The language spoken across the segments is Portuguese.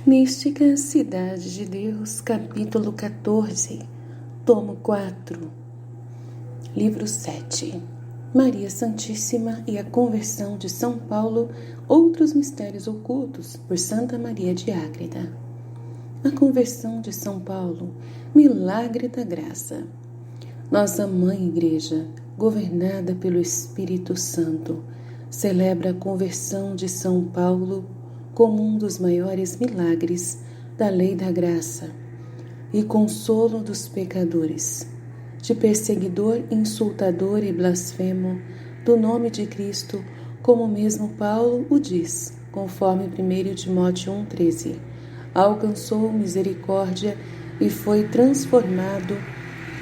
Mística Cidade de Deus, capítulo 14, tomo 4, livro 7. Maria Santíssima e a conversão de São Paulo, outros mistérios ocultos, por Santa Maria de Ágreda. A conversão de São Paulo, milagre da graça. Nossa Mãe Igreja, governada pelo Espírito Santo, celebra a conversão de São Paulo como um dos maiores milagres da lei da graça e consolo dos pecadores, de perseguidor, insultador e blasfemo do nome de Cristo, como mesmo Paulo o diz, conforme 1 Timóteo 1,13. Alcançou misericórdia e foi transformado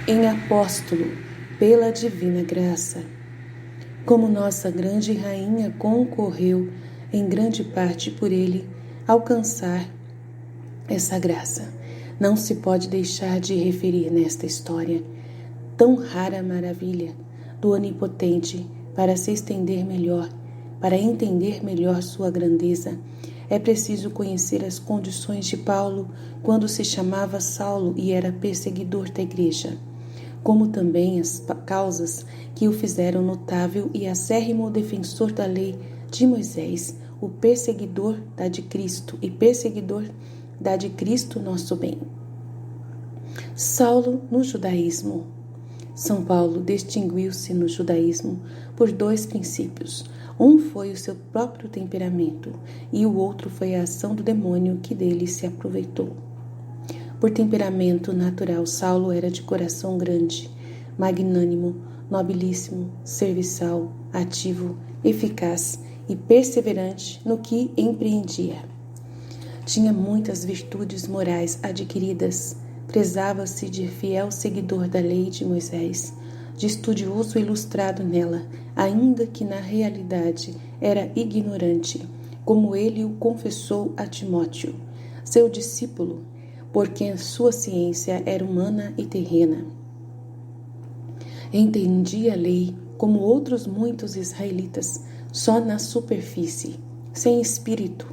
em apóstolo pela divina graça. Como nossa grande rainha concorreu em grande parte por ele alcançar essa graça, não se pode deixar de referir nesta história tão rara maravilha do Onipotente para se estender melhor, para entender melhor sua grandeza. É preciso conhecer as condições de Paulo quando se chamava Saulo e era perseguidor da igreja, como também as causas que o fizeram notável e acérrimo defensor da lei de Moisés, o perseguidor da de Cristo e perseguidor da de Cristo nosso bem. Saulo no judaísmo. São Paulo distinguiu-se no judaísmo por dois princípios. Um foi o seu próprio temperamento e o outro foi a ação do demônio que dele se aproveitou. Por temperamento natural, Saulo era de coração grande, magnânimo, nobilíssimo, serviçal, ativo, eficaz e perseverante no que empreendia. Tinha muitas virtudes morais adquiridas, prezava-se de fiel seguidor da lei de Moisés, de estudioso e ilustrado nela, ainda que na realidade era ignorante, como ele o confessou a Timóteo, seu discípulo, porque sua ciência era humana e terrena. Entendia a lei, como outros muitos israelitas, só na superfície, sem espírito,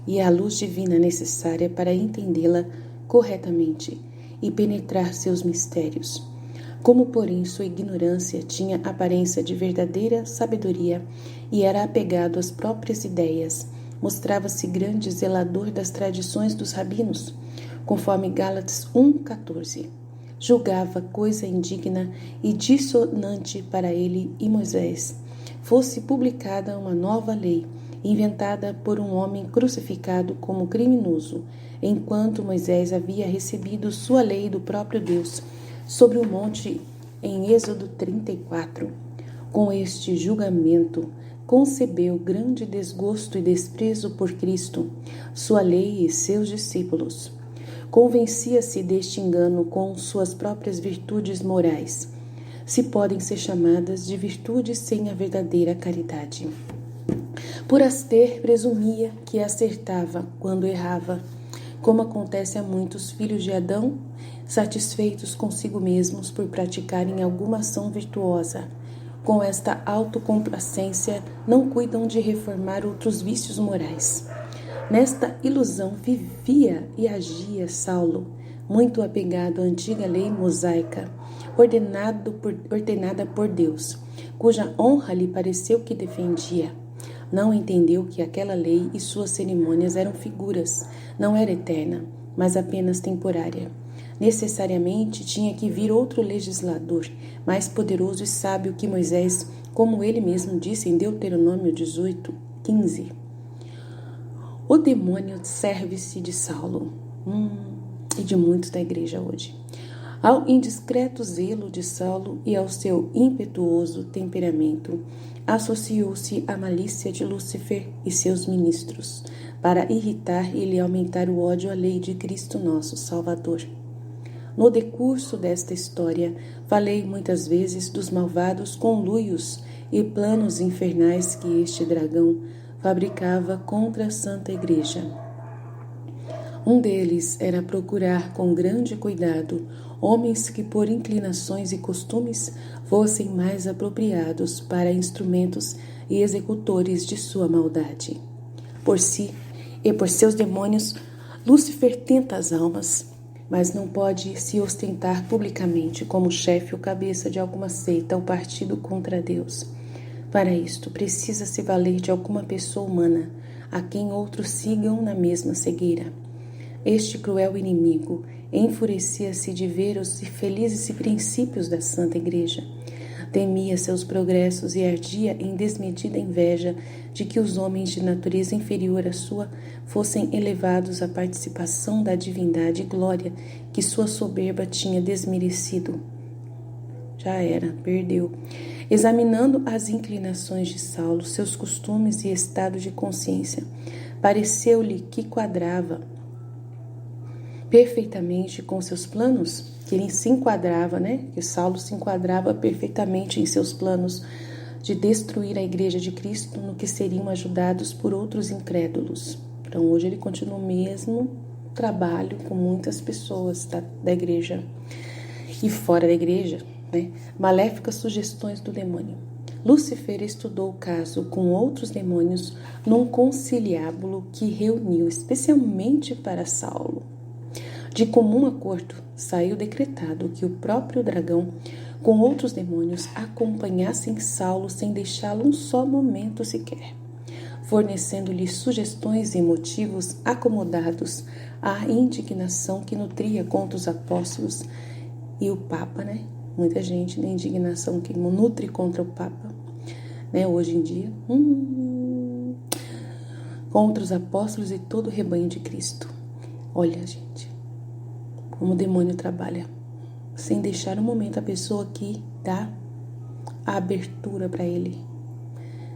e a luz divina necessária para entendê-la corretamente e penetrar seus mistérios. Como, porém, sua ignorância tinha aparência de verdadeira sabedoria e era apegado às próprias ideias, mostrava-se grande zelador das tradições dos rabinos, conforme Gálatas 1,14. Julgava coisa indigna e dissonante para ele e Moisés fosse publicada uma nova lei, inventada por um homem crucificado como criminoso, enquanto Moisés havia recebido sua lei do próprio Deus, sobre o monte em Êxodo 34. Com este julgamento, concebeu grande desgosto e desprezo por Cristo, sua lei e seus discípulos. Convencia-se deste engano com suas próprias virtudes morais, se podem ser chamadas de virtudes sem a verdadeira caridade. Por as ter, presumia que acertava quando errava, como acontece a muitos filhos de Adão, satisfeitos consigo mesmos por praticarem alguma ação virtuosa. Com esta autocomplacência, não cuidam de reformar outros vícios morais. Nesta ilusão vivia e agia Saulo, muito apegado à antiga lei mosaica, ordenada por Deus, cuja honra lhe pareceu que defendia. Não entendeu que aquela lei e suas cerimônias eram figuras, não era eterna, mas apenas temporária. Necessariamente tinha que vir outro legislador, mais poderoso e sábio que Moisés, como ele mesmo disse em Deuteronômio 18:15. O demônio serve-se de Saulo e de muitos da igreja hoje, ao indiscreto zelo de Saulo e ao seu impetuoso temperamento, associou-se a malícia de Lúcifer e seus ministros, para irritar e lhe aumentar o ódio à lei de Cristo nosso Salvador. No decurso desta história, falei muitas vezes dos malvados conluios e planos infernais que este dragão fabricava contra a Santa Igreja. Um deles era procurar com grande cuidado homens que por inclinações e costumes fossem mais apropriados para instrumentos e executores de sua maldade. Por si, e por seus demônios, Lúcifer tenta as almas, mas não pode se ostentar publicamente como chefe ou cabeça de alguma seita ou partido contra Deus. Para isto, precisa se valer de alguma pessoa humana, a quem outros sigam na mesma cegueira. Este cruel inimigo enfurecia-se de ver os felizes princípios da Santa Igreja. Temia seus progressos e ardia em desmedida inveja de que os homens de natureza inferior à sua fossem elevados à participação da divindade e glória que sua soberba tinha desmerecido. Já era, perdeu. Examinando as inclinações de Saulo, seus costumes e estado de consciência, pareceu-lhe que quadrava perfeitamente com seus planos, que ele se enquadrava, que Saulo se enquadrava perfeitamente em seus planos de destruir a Igreja de Cristo, no que seriam ajudados por outros incrédulos. Então hoje ele continua o mesmo trabalho com muitas pessoas da Igreja e fora da Igreja, maléficas sugestões do demônio. Lúcifer estudou o caso com outros demônios num conciliábulo que reuniu especialmente para Saulo. De comum acordo, saiu decretado que o próprio dragão, com outros demônios, acompanhassem Saulo sem deixá-lo um só momento sequer, fornecendo-lhe sugestões e motivos acomodados à indignação que nutria contra os apóstolos e o Papa, Muita gente na indignação que nutre contra o Papa, hoje em dia, contra os apóstolos e todo o rebanho de Cristo. Olha, gente, como o demônio trabalha, sem deixar um momento a pessoa que dá a abertura para ele.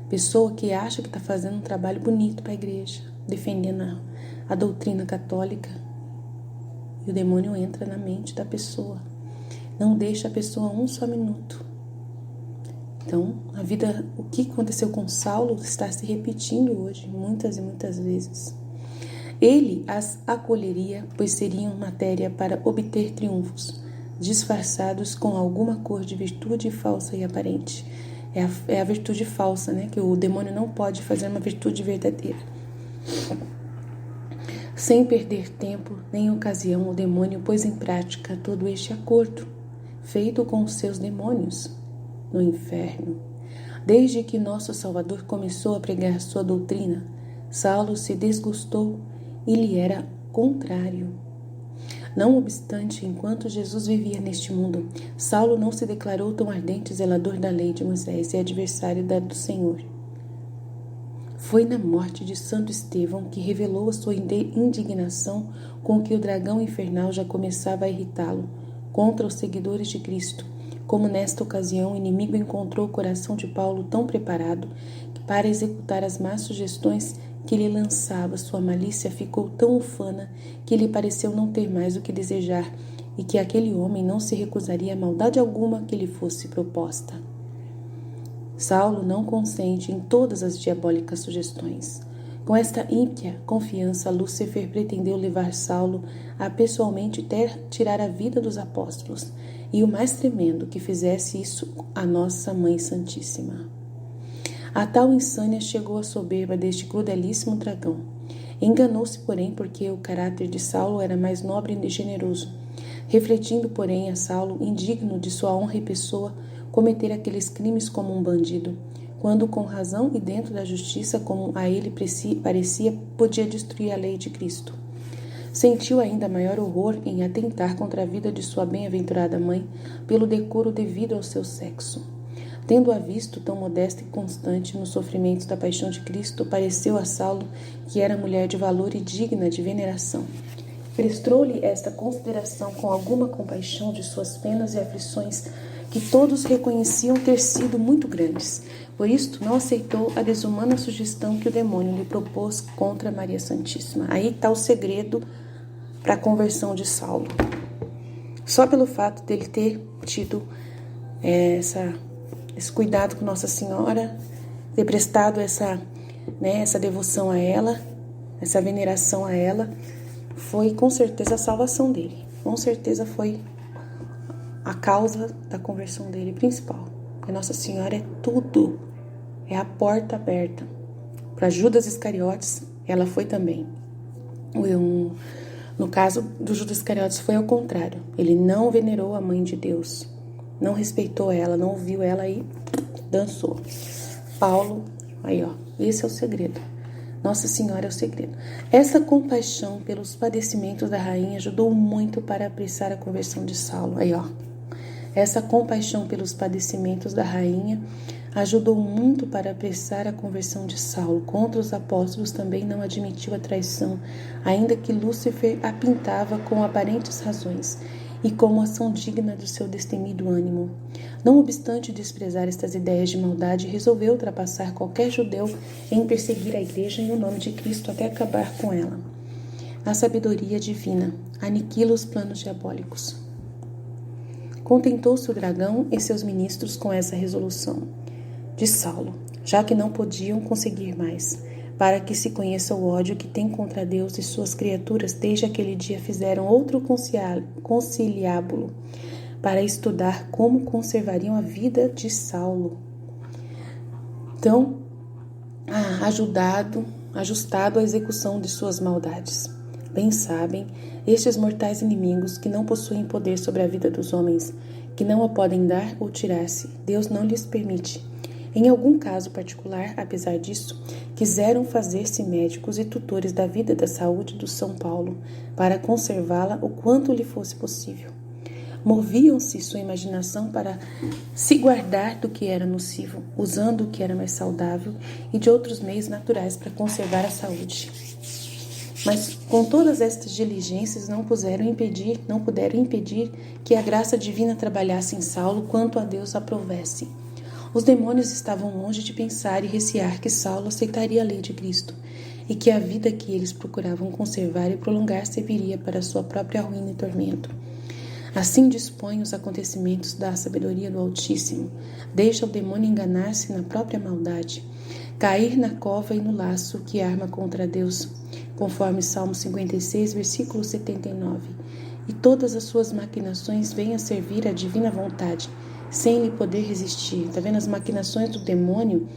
Pessoa que acha que está fazendo um trabalho bonito para a igreja, defendendo a doutrina católica, e o demônio entra na mente da pessoa. Não deixa a pessoa um só minuto. Então, o que aconteceu com Saulo está se repetindo hoje, muitas e muitas vezes. Ele as acolheria, pois seriam matéria para obter triunfos, disfarçados com alguma cor de virtude falsa e aparente. É a virtude falsa, que o demônio não pode fazer uma virtude verdadeira. Sem perder tempo nem ocasião, o demônio pôs em prática todo este acordo, feito com os seus demônios no inferno. Desde que nosso Salvador começou a pregar sua doutrina, Saulo se desgostou e lhe era contrário. Não obstante, enquanto Jesus vivia neste mundo, Saulo não se declarou tão ardente zelador da lei de Moisés e adversário do Senhor. Foi na morte de Santo Estevão que revelou a sua indignação com que o dragão infernal já começava a irritá-lo contra os seguidores de Cristo. Como nesta ocasião o inimigo encontrou o coração de Paulo tão preparado que para executar as más sugestões que lhe lançava, sua malícia ficou tão ufana que lhe pareceu não ter mais o que desejar e que aquele homem não se recusaria a maldade alguma que lhe fosse proposta. Saulo não consente em todas as diabólicas sugestões. Com esta ímpia confiança, Lúcifer pretendeu levar Saulo a pessoalmente tirar a vida dos apóstolos, e o mais tremendo, que fizesse isso a nossa Mãe Santíssima. A tal insânia chegou a soberba deste crudelíssimo dragão. Enganou-se, porém, porque o caráter de Saulo era mais nobre e generoso, refletindo, porém, a Saulo, indigno de sua honra e pessoa, cometer aqueles crimes como um bandido, quando com razão e dentro da justiça, como a ele parecia, podia destruir a lei de Cristo. Sentiu ainda maior horror em atentar contra a vida de sua bem-aventurada mãe, pelo decoro devido ao seu sexo. Tendo-a visto tão modesta e constante nos sofrimentos da paixão de Cristo, pareceu a Saulo que era mulher de valor e digna de veneração. Prestou-lhe esta consideração com alguma compaixão de suas penas e aflições, que todos reconheciam ter sido muito grandes. Por isto, não aceitou a desumana sugestão que o demônio lhe propôs contra Maria Santíssima. Aí está o segredo para a conversão de Saulo. Só pelo fato dele ter tido esse cuidado com Nossa Senhora, ter prestado essa devoção a ela, essa veneração a ela, foi com certeza a salvação dele. Com certeza foi a causa da conversão dele principal. Porque Nossa Senhora é tudo. É a porta aberta. Para Judas Iscariotes, ela foi também. No caso do Judas Iscariotes foi ao contrário. Ele não venerou a mãe de Deus, não respeitou ela, não ouviu ela e dançou. Paulo, aí ó, esse é o segredo. Nossa Senhora é o segredo. Essa compaixão pelos padecimentos da rainha ajudou muito para apressar a conversão de Saulo. Aí ó, essa compaixão pelos padecimentos da rainha ajudou muito para apressar a conversão de Saulo. Contra os apóstolos também não admitiu a traição, ainda que Lúcifer a pintava com aparentes razões e como ação digna do seu destemido ânimo. Não obstante desprezar estas ideias de maldade, resolveu ultrapassar qualquer judeu em perseguir a igreja em o nome de Cristo até acabar com ela. A sabedoria divina aniquila os planos diabólicos. Contentou-se o dragão e seus ministros com essa resolução de Saulo, já que não podiam conseguir mais, para que se conheça o ódio que tem contra Deus e suas criaturas. Desde aquele dia fizeram outro conciliábulo para estudar como conservariam a vida de Saulo. Então, ajustado à execução de suas maldades. Bem sabem estes mortais inimigos que não possuem poder sobre a vida dos homens, que não a podem dar ou tirar-se. Deus não lhes permite. Em algum caso particular, apesar disso, quiseram fazer-se médicos e tutores da vida e da saúde do São Paulo, para conservá-la o quanto lhe fosse possível. Moviam-se sua imaginação para se guardar do que era nocivo, usando o que era mais saudável e de outros meios naturais para conservar a saúde. Mas com todas estas diligências não puderam impedir que a graça divina trabalhasse em Saulo quanto a Deus aprovesse. Os demônios estavam longe de pensar e recear que Saulo aceitaria a lei de Cristo e que a vida que eles procuravam conservar e prolongar serviria para sua própria ruína e tormento. Assim dispõem os acontecimentos da sabedoria do Altíssimo. Deixa o demônio enganar-se na própria maldade, cair na cova e no laço que arma contra Deus, conforme Salmo 56, versículo 79. E todas as suas maquinações vêm a servir à divina vontade, sem lhe poder resistir. Tá vendo? As maquinações do demônio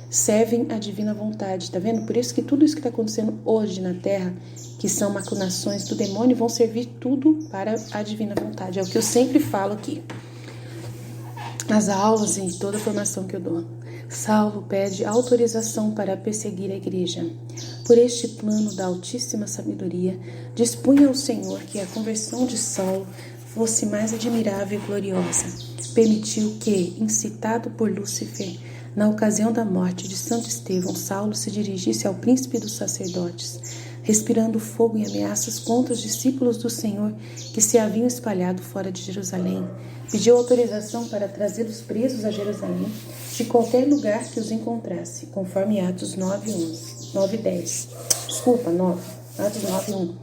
servem à divina vontade. Tá vendo? Por isso que tudo isso que está acontecendo hoje na Terra, que são maquinações do demônio, vão servir tudo para a divina vontade. É o que eu sempre falo aqui, nas aulas e toda a formação que eu dou. Saulo pede autorização para perseguir a igreja. Por este plano da altíssima sabedoria, dispunha o Senhor que a conversão de Saulo fosse mais admirável e gloriosa. Permitiu que, incitado por Lúcifer, na ocasião da morte de Santo Estevão, Saulo se dirigisse ao príncipe dos sacerdotes, respirando fogo e ameaças contra os discípulos do Senhor que se haviam espalhado fora de Jerusalém. Pediu autorização para trazê-los presos a Jerusalém, de qualquer lugar que os encontrasse, conforme Atos 9:10. Atos 9:1.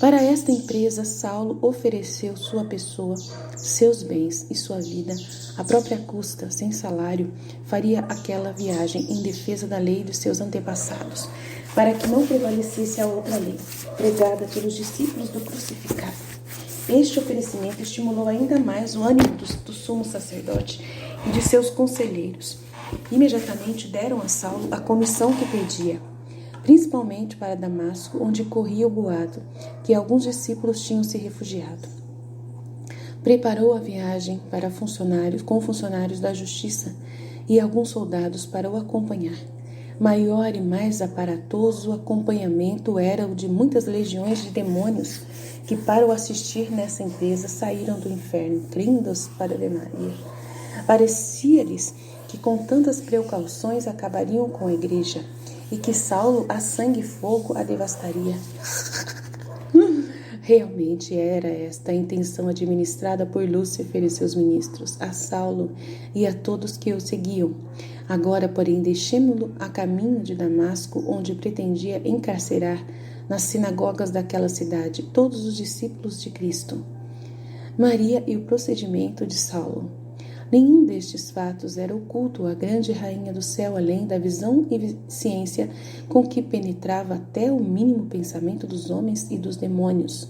Para esta empresa, Saulo ofereceu sua pessoa, seus bens e sua vida, à própria custa, sem salário, faria aquela viagem em defesa da lei de seus antepassados, para que não prevalecesse a outra lei, pregada pelos discípulos do crucificado. Este oferecimento estimulou ainda mais o ânimo do sumo sacerdote e de seus conselheiros. Imediatamente deram a Saulo a comissão que pedia, principalmente para Damasco, onde corria o boato que alguns discípulos tinham se refugiado. Preparou a viagem com funcionários da justiça e alguns soldados para o acompanhar. Maior e mais aparatoso acompanhamento era o de muitas legiões de demônios que, para o assistir nessa empresa, saíram do inferno, crindos para Maria. Parecia-lhes que com tantas precauções acabariam com a igreja e que Saulo a sangue e fogo a devastaria. Realmente era esta a intenção administrada por Lúcifer e seus ministros, a Saulo e a todos que o seguiam. Agora, porém, deixemo-lo a caminho de Damasco, onde pretendia encarcerar nas sinagogas daquela cidade todos os discípulos de Cristo. Maria e o procedimento de Saulo. Nenhum destes fatos era oculto à grande rainha do céu, além da visão e ciência com que penetrava até o mínimo pensamento dos homens e dos demônios.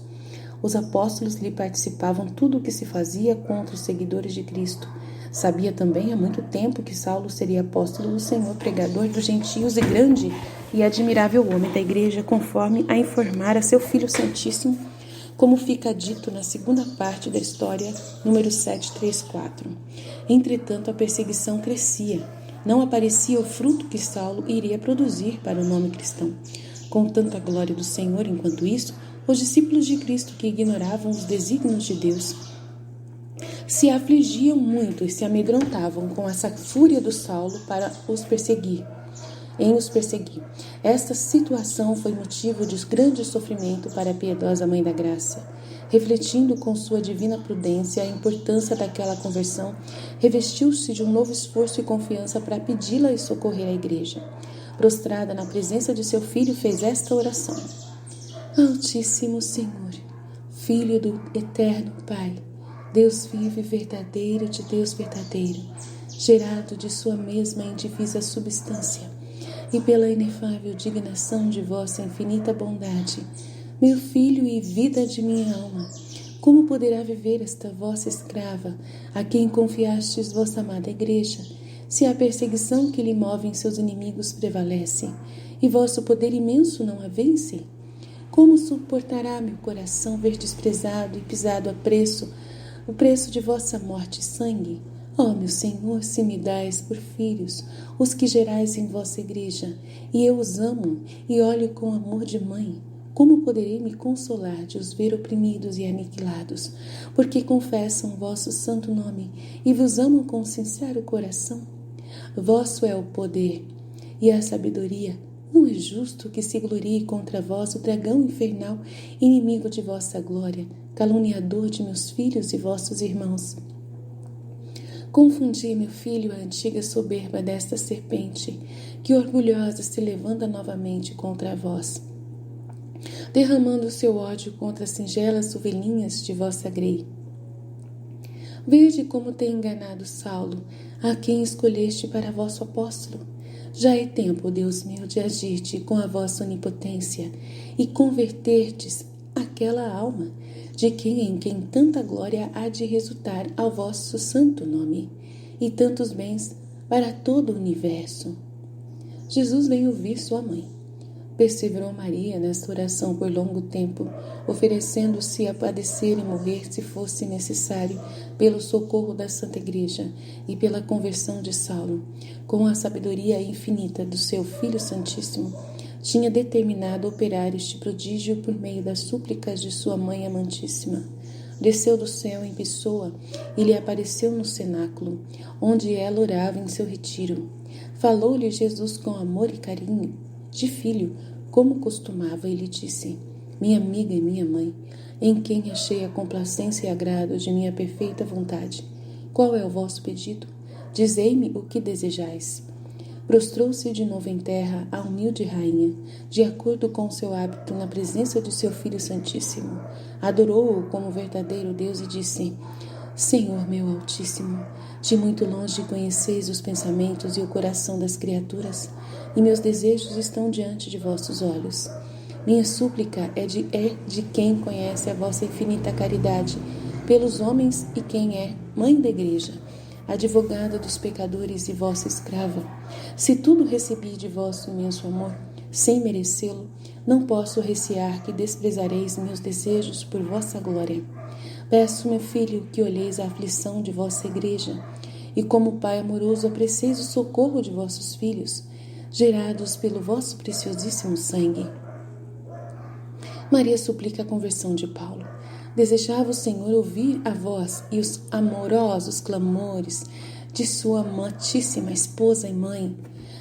Os apóstolos lhe participavam tudo o que se fazia contra os seguidores de Cristo. Sabia também há muito tempo que Saulo seria apóstolo do Senhor, pregador dos gentios e grande e admirável homem da igreja, conforme a informara seu Filho Santíssimo, como fica dito na segunda parte da história, número 734. Entretanto, a perseguição crescia. Não aparecia o fruto que Saulo iria produzir para o nome cristão. Com tanta glória do Senhor, enquanto isso, os discípulos de Cristo, que ignoravam os desígnios de Deus, se afligiam muito e se amedrontavam com essa fúria do Saulo para os perseguir. Esta situação foi motivo de grande sofrimento para a piedosa Mãe da Graça. Refletindo com sua divina prudência a importância daquela conversão, revestiu-se de um novo esforço e confiança para pedi-la e socorrer a igreja. Prostrada na presença de seu filho, fez esta oração: Altíssimo Senhor, Filho do Eterno Pai, Deus vivo e verdadeiro de Deus verdadeiro, gerado de sua mesma indivisa substância, e pela inefável dignação de vossa infinita bondade, meu filho e vida de minha alma, como poderá viver esta vossa escrava, a quem confiastes vossa amada igreja, se a perseguição que lhe movem seus inimigos prevalece, e vosso poder imenso não a vence? Como suportará meu coração ver desprezado e pisado a preço, o preço de vossa morte e sangue? Ó meu Senhor, se me dais por filhos os que gerais em vossa igreja, e eu os amo e olho com amor de mãe, como poderei me consolar de os ver oprimidos e aniquilados, porque confessam vosso santo nome e vos amam com sincero coração? Vosso é o poder e a sabedoria. Não é justo que se glorie contra vós o dragão infernal, inimigo de vossa glória, caluniador de meus filhos e vossos irmãos. Confundi, meu filho, a antiga soberba desta serpente, que orgulhosa se levanta novamente contra vós, derramando seu ódio contra as singelas ovelhinhas de vossa grei. Vede como tem enganado Saulo, a quem escolheste para vosso apóstolo. Já é tempo, Deus meu, de agir-te com a vossa onipotência e converter-te aquela alma em quem tanta glória há de resultar ao vosso santo nome e tantos bens para todo o universo. Jesus vem ouvir sua mãe. Perseverou Maria nesta oração por longo tempo, oferecendo-se a padecer e morrer se fosse necessário, pelo socorro da Santa Igreja e pela conversão de Saulo. Com a sabedoria infinita do seu Filho Santíssimo, tinha determinado operar este prodígio por meio das súplicas de sua Mãe Amantíssima. Desceu do céu em pessoa e lhe apareceu no cenáculo, onde ela orava em seu retiro. Falou-lhe Jesus com amor e carinho de filho, como costumava, e lhe disse: minha amiga e minha mãe, em quem achei a complacência e agrado de minha perfeita vontade. Qual é o vosso pedido? Dizei-me o que desejais. Prostrou-se de novo em terra a humilde rainha, de acordo com seu hábito na presença de seu Filho Santíssimo. Adorou-o como verdadeiro Deus e disse: Senhor meu Altíssimo, de muito longe conheceis os pensamentos e o coração das criaturas, e meus desejos estão diante de vossos olhos. Minha súplica é de quem conhece a vossa infinita caridade pelos homens e quem é Mãe da Igreja, advogada dos pecadores e vossa escrava. Se tudo recebi de vosso imenso amor, sem merecê-lo, não posso recear que desprezareis meus desejos por vossa glória. Peço, meu filho, que olheis a aflição de vossa igreja, e como Pai amoroso apreceis o socorro de vossos filhos, gerados pelo vosso preciosíssimo sangue. Maria suplica a conversão de Paulo. Desejava o Senhor ouvir a voz e os amorosos clamores de sua amantíssima esposa e mãe,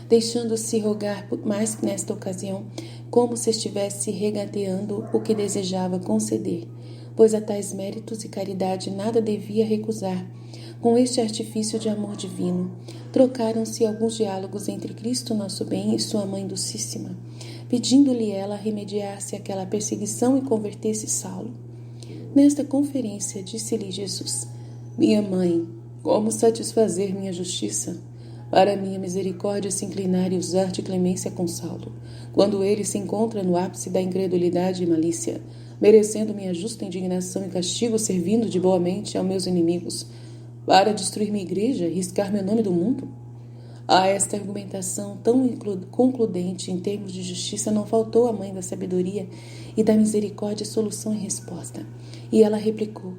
deixando-se rogar mais nesta ocasião, como se estivesse regateando o que desejava conceder, pois a tais méritos e caridade nada devia recusar. Com este artifício de amor divino, trocaram-se alguns diálogos entre Cristo nosso bem e sua Mãe Docíssima, pedindo-lhe ela remediasse aquela perseguição e convertesse Saulo. Nesta conferência, disse-lhe Jesus: minha mãe, como satisfazer minha justiça? Para minha misericórdia se inclinar e usar de clemência com Saulo, quando ele se encontra no ápice da incredulidade e malícia, merecendo minha justa indignação e castigo, servindo de boamente aos meus inimigos, para destruir minha igreja e riscar meu nome do mundo? A esta argumentação tão concludente em termos de justiça não faltou a mãe da sabedoria e da misericórdia solução e resposta. E ela replicou: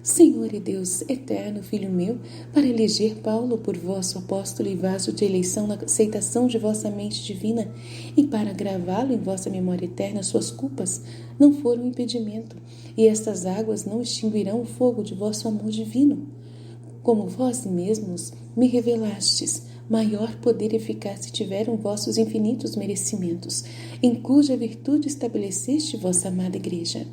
Senhor e Deus eterno, filho meu, para eleger Paulo por vosso apóstolo e vaso de eleição na aceitação de vossa mente divina e para gravá-lo em vossa memória eterna, suas culpas não foram impedimento, e estas águas não extinguirão o fogo de vosso amor divino. Como vós mesmos me revelastes, maior poder e eficácia tiveram vossos infinitos merecimentos, em cuja virtude estabeleceste vossa amada igreja.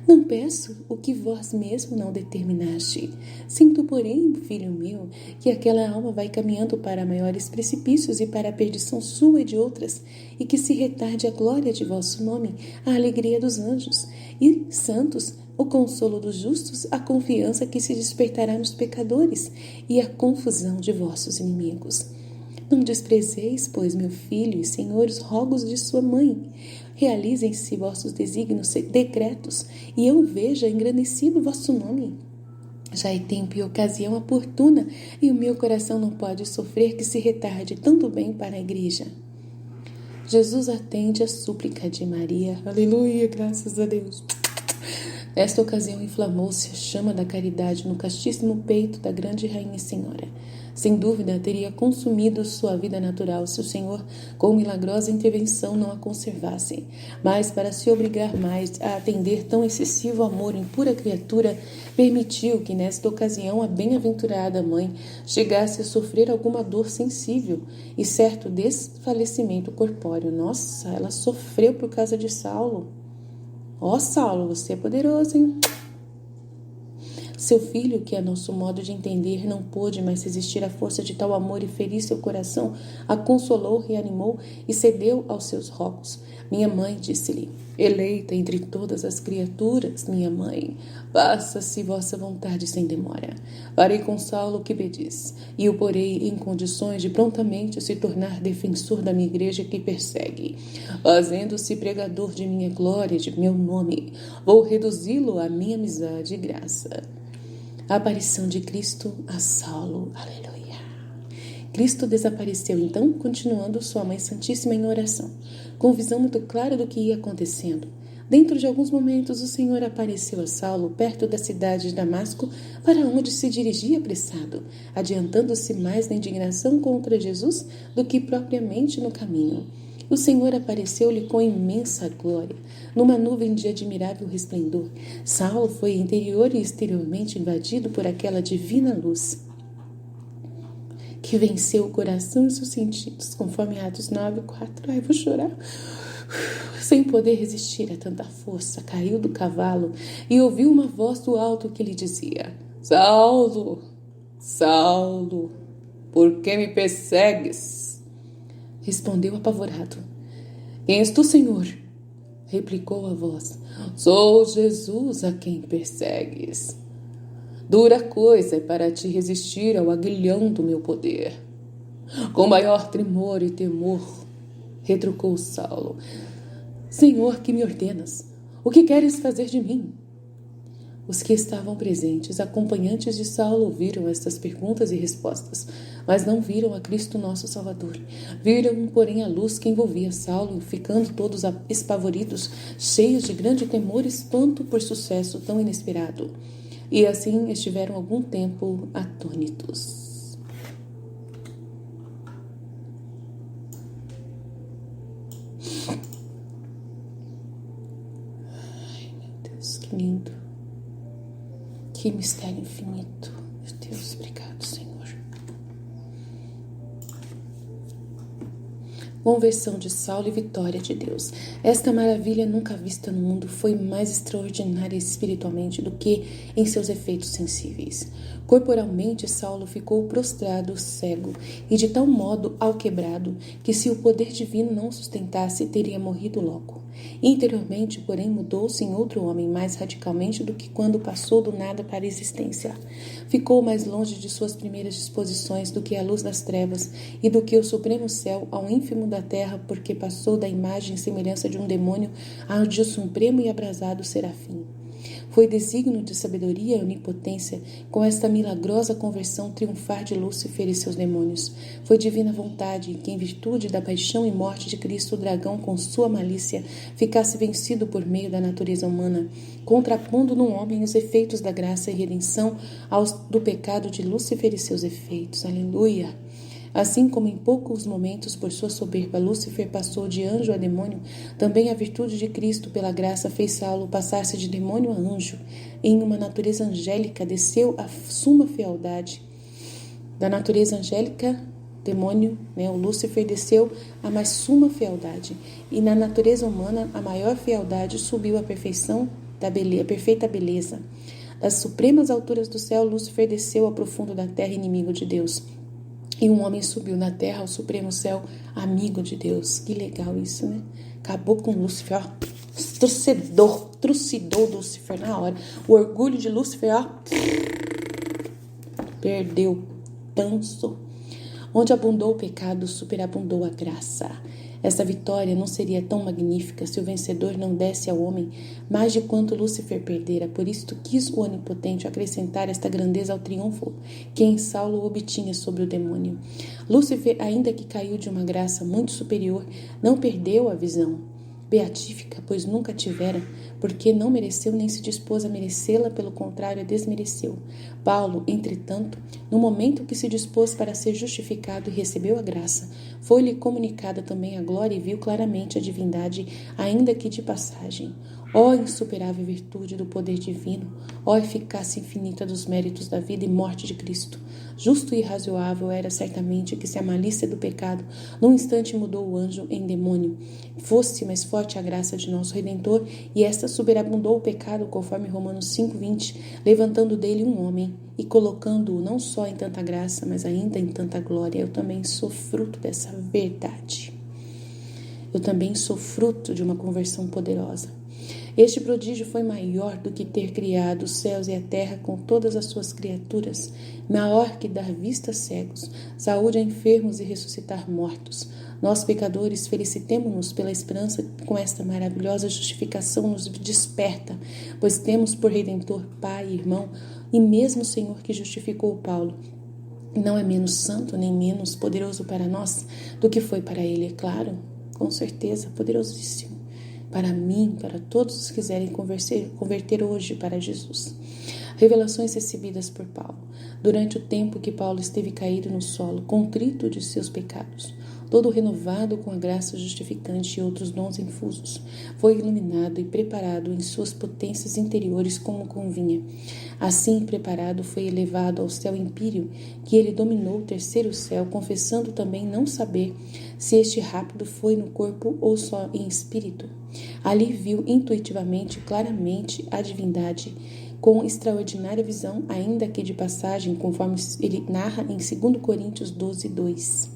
Não peço o que vós mesmo não determinaste. Sinto, porém, filho meu, que aquela alma vai caminhando para maiores precipícios e para a perdição sua e de outras, e que se retarde a glória de vosso nome, a alegria dos anjos e santos, o consolo dos justos, a confiança que se despertará nos pecadores e a confusão de vossos inimigos. Não desprezeis, pois, meu filho e senhor, os rogos de sua mãe. Realizem-se vossos desígnios decretos, e eu veja engrandecido vosso nome. Já é tempo e ocasião oportuna, e o meu coração não pode sofrer que se retarde tanto bem para a igreja. Jesus atende a súplica de Maria. Aleluia, graças a Deus. Nesta ocasião inflamou-se a chama da caridade no castíssimo peito da grande Rainha e Senhora. Sem dúvida, teria consumido sua vida natural se o Senhor, com milagrosa intervenção, não a conservasse. Mas, para se obrigar mais a atender tão excessivo amor em pura criatura, permitiu que, nesta ocasião, a bem-aventurada mãe chegasse a sofrer alguma dor sensível e certo desfalecimento corpóreo. Nossa, ela sofreu por causa de Saulo. Ó, Saulo, você é poderoso, hein? Seu filho, que a nosso modo de entender não pôde mais resistir à força de tal amor e ferir seu coração, a consolou, reanimou e cedeu aos seus rogos. Minha mãe, disse-lhe, eleita entre todas as criaturas, minha mãe, faça-se vossa vontade sem demora. Farei com Saulo o que pedis, e o porei em condições de prontamente se tornar defensor da minha igreja que persegue. Fazendo-se pregador de minha glória e de meu nome, vou reduzi-lo à minha amizade e graça. A aparição de Cristo a Saulo. Aleluia. Cristo desapareceu então, continuando sua Mãe Santíssima em oração, com visão muito clara do que ia acontecendo. Dentro de alguns momentos, o Senhor apareceu a Saulo perto da cidade de Damasco, para onde se dirigia apressado, adiantando-se mais na indignação contra Jesus do que propriamente no caminho. O Senhor apareceu-lhe com imensa glória, numa nuvem de admirável resplendor. Saulo foi interior e exteriormente invadido por aquela divina luz, que venceu o coração e seus sentidos, conforme Atos 9:4. Ai, vou chorar. Sem poder resistir a tanta força, caiu do cavalo e ouviu uma voz do alto que lhe dizia: Saulo, Saulo, por que me persegues? Respondeu apavorado: Quem és tu, Senhor? Replicou a voz: Sou Jesus a quem persegues. Dura coisa é para ti resistir ao aguilhão do meu poder. Com maior tremor e temor, retrucou Saulo: Senhor, que me ordenas? O que queres fazer de mim? Os que estavam presentes, acompanhantes de Saulo, ouviram estas perguntas e respostas, mas não viram a Cristo nosso Salvador. Viram, porém, a luz que envolvia Saulo, ficando todos espavoridos, cheios de grande temor e espanto por sucesso tão inesperado. E assim estiveram algum tempo atônitos. Ai, meu Deus, que lindo. Que mistério infinito. Meu Deus, obrigado, Senhor. Conversão de Saulo e vitória de Deus. Esta maravilha nunca vista no mundo foi mais extraordinária espiritualmente do que em seus efeitos sensíveis. Corporalmente, Saulo ficou prostrado, cego, e de tal modo alquebrado, que se o poder divino não o sustentasse, teria morrido logo. Interiormente, porém, mudou-se em outro homem mais radicalmente do que quando passou do nada para a existência. Ficou mais longe de suas primeiras disposições do que a luz das trevas e do que o supremo céu ao ínfimo da terra, porque passou da imagem e semelhança de um demônio ao de um supremo e abrasado serafim. Foi desígnio de sabedoria e onipotência com esta milagrosa conversão triunfar de Lúcifer e seus demônios. Foi divina vontade que, em virtude da paixão e morte de Cristo, o dragão, com sua malícia, ficasse vencido por meio da natureza humana, contrapondo no homem os efeitos da graça e redenção aos do pecado de Lúcifer e seus efeitos. Aleluia! Assim como em poucos momentos, por sua soberba, Lúcifer passou de anjo a demônio, também a virtude de Cristo, pela graça, fez Saulo passar-se de demônio a anjo. Em uma natureza angélica, desceu a suma fealdade. Da natureza angélica, demônio, o Lúcifer, desceu a mais suma fealdade. E na natureza humana, a maior fealdade subiu à perfeição da beleza, a perfeita beleza. Das supremas alturas do céu, Lúcifer desceu ao profundo da terra, inimigo de Deus. E um homem subiu na terra ao supremo céu, amigo de Deus. Que legal isso, né? Acabou com Lúcifer, ó. Trucidou Lúcifer na hora. O orgulho de Lúcifer, ó. Perdeu. Tanso. Onde abundou o pecado, superabundou a graça. Essa vitória não seria tão magnífica se o vencedor não desse ao homem mais de quanto Lúcifer perdera. Por isto quis o Onipotente acrescentar esta grandeza ao triunfo que em Saulo obtinha sobre o demônio. Lúcifer, ainda que caiu de uma graça muito superior, não perdeu a visão beatífica, pois nunca tivera, porque não mereceu nem se dispôs a merecê-la, pelo contrário, a desmereceu. Paulo, entretanto, no momento que se dispôs para ser justificado e recebeu a graça, foi-lhe comunicada também a glória e viu claramente a divindade, ainda que de passagem. Ó insuperável virtude do poder divino, ó eficácia infinita dos méritos da vida e morte de Cristo. Justo e razoável era certamente que, se a malícia do pecado num instante mudou o anjo em demônio, fosse mais forte a graça de nosso Redentor, e esta superabundou o pecado, conforme Romanos 5:20, levantando dele um homem e colocando-o não só em tanta graça, mas ainda em tanta glória. Eu também sou fruto dessa verdade. Eu também sou fruto de uma conversão poderosa. Este prodígio foi maior do que ter criado os céus e a terra com todas as suas criaturas, maior que dar vista a cegos, saúde a enfermos e ressuscitar mortos. Nós, pecadores, felicitemo-nos pela esperança com esta maravilhosa justificação nos desperta, pois temos por Redentor Pai e Irmão, e mesmo o Senhor que justificou Paulo. Não é menos santo nem menos poderoso para nós do que foi para ele, é claro, com certeza, poderosíssimo. Para mim, para todos os que quiserem converter hoje para Jesus. Revelações recebidas por Paulo. Durante o tempo que Paulo esteve caído no solo, contrito de seus pecados, todo renovado com a graça justificante e outros dons infusos, foi iluminado e preparado em suas potências interiores como convinha. Assim preparado, foi elevado ao céu empíreo, que ele dominou o terceiro céu, confessando também não saber se este rápido foi no corpo ou só em espírito. Ali viu intuitivamente, claramente, a divindade, com extraordinária visão, ainda que de passagem, conforme ele narra em 2 Coríntios 12:2.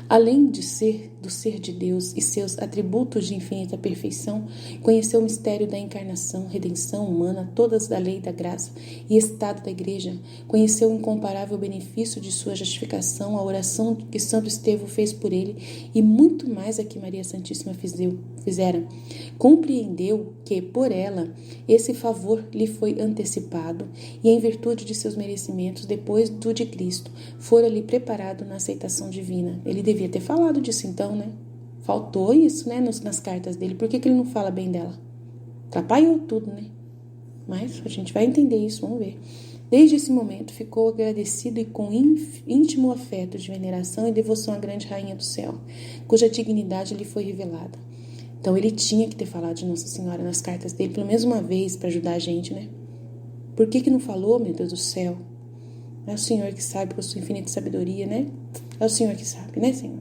Além do ser de Deus e seus atributos de infinita perfeição, conheceu o mistério da encarnação, redenção humana, todas da lei da graça e estado da igreja, conheceu o incomparável benefício de sua justificação, a oração que Santo Estevão fez por ele e muito mais a que Maria Santíssima fizera. Compreendeu que, por ela, esse favor lhe foi antecipado e, em virtude de seus merecimentos, depois do de Cristo, fora-lhe preparado na aceitação divina. Ele devia ter falado disso então, né? Faltou isso, né, nas cartas dele. Por que ele não fala bem dela? Atrapalhou tudo, né? Mas a gente vai entender isso, vamos ver. Desde esse momento ficou agradecido e com íntimo afeto de veneração e devoção à grande rainha do céu, cuja dignidade lhe foi revelada. Então ele tinha que ter falado de Nossa Senhora nas cartas dele pelo menos uma vez para ajudar a gente, né? Por que não falou, meu Deus do céu? É o Senhor que sabe, com a sua infinita sabedoria, né? É o Senhor que sabe, né, Senhor?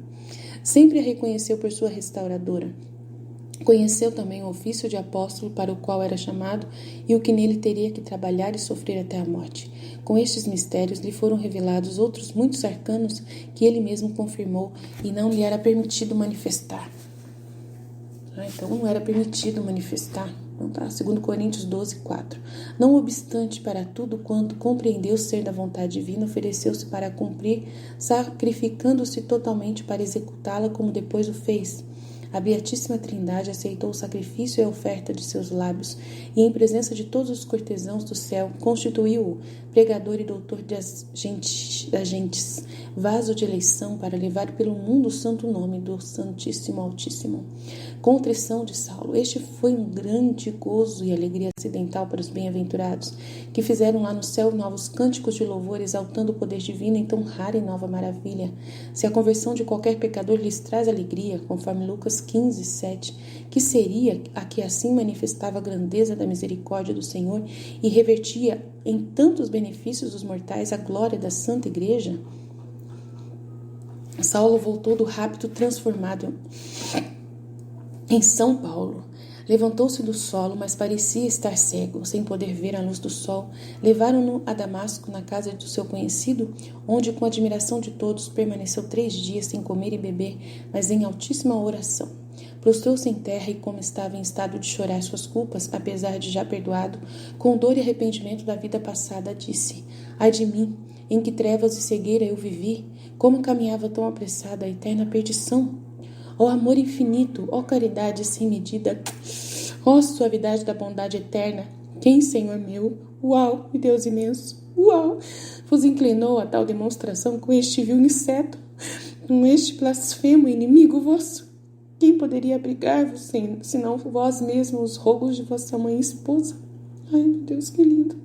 Sempre a reconheceu por sua restauradora. Conheceu também o ofício de apóstolo para o qual era chamado e o que nele teria que trabalhar e sofrer até a morte. Com estes mistérios lhe foram revelados outros muitos arcanos que ele mesmo confirmou e não lhe era permitido manifestar. Então não era permitido manifestar. Então, tá? 2 Coríntios 12:4. Não obstante, para tudo quanto compreendeu ser da vontade divina, ofereceu-se para cumprir, sacrificando-se totalmente para executá-la como depois o fez. A Beatíssima Trindade aceitou o sacrifício e a oferta de seus lábios, e em presença de todos os cortesãos do céu, constituiu-o pregador e doutor das gentes, vaso de eleição para levar pelo mundo o santo nome do Santíssimo Altíssimo. Contrição de Saulo. Este foi um grande gozo e alegria acidental para os bem-aventurados, que fizeram lá no céu novos cânticos de louvor, exaltando o poder divino em tão rara e nova maravilha. Se a conversão de qualquer pecador lhes traz alegria, conforme Lucas 15, 7, que seria a que assim manifestava a grandeza da misericórdia do Senhor e revertia em tantos benefícios dos mortais a glória da Santa Igreja? Saulo voltou do rapto transformado em São Paulo. Levantou-se do solo, mas parecia estar cego, sem poder ver a luz do sol. Levaram-no a Damasco, na casa do seu conhecido, onde, com admiração de todos, permaneceu 3 dias sem comer e beber, mas em altíssima oração. Prostrou-se em terra e, como estava em estado de chorar suas culpas, apesar de já perdoado, com dor e arrependimento da vida passada, disse: Ai de mim, em que trevas e cegueira eu vivi, como caminhava tão apressada a eterna perdição! Ó amor infinito, ó caridade sem medida, ó suavidade da bondade eterna, quem, Senhor meu, uau, e Deus imenso, uau, vos inclinou a tal demonstração com este vil inseto, com este blasfemo inimigo vosso? Quem poderia abrigar-vos, senão vós mesmos, os rogos de vossa mãe e esposa? Ai, meu Deus, que lindo!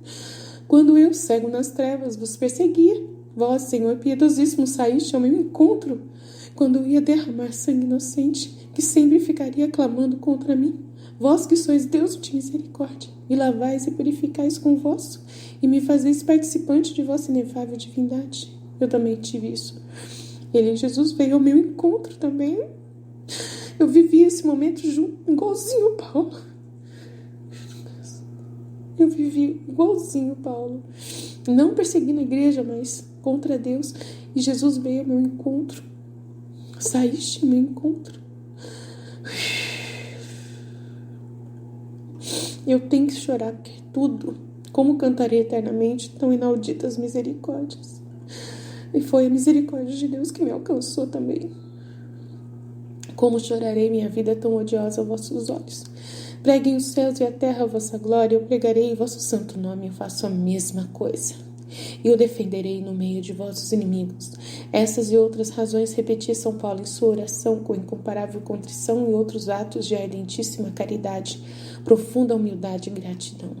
Quando eu, cego nas trevas, vos perseguia, vós, Senhor piedosíssimo, saíste ao meu encontro. Quando eu ia derramar sangue inocente, que sempre ficaria clamando contra mim, vós que sois Deus de misericórdia, me lavais e purificais com vosso, e me fazeis participante de vossa inefável divindade. Eu também tive isso. Ele, Jesus, veio ao meu encontro também. Eu vivi esse momento igualzinho Paulo. Eu vivi igualzinho Paulo. Não perseguindo a igreja, mas contra Deus. E Jesus veio ao meu encontro. Saíste ao meu encontro. Eu tenho que chorar porque tudo. Como cantarei eternamente tão inauditas misericórdias. E foi a misericórdia de Deus que me alcançou também. Como chorarei minha vida tão odiosa aos vossos olhos. Preguem os céus e a terra a vossa glória, eu pregarei em vosso santo nome, eu faço a mesma coisa. E eu defenderei no meio de vossos inimigos. Essas e outras razões repetia São Paulo em sua oração com incomparável contrição e outros atos de ardentíssima caridade, profunda humildade e gratidão.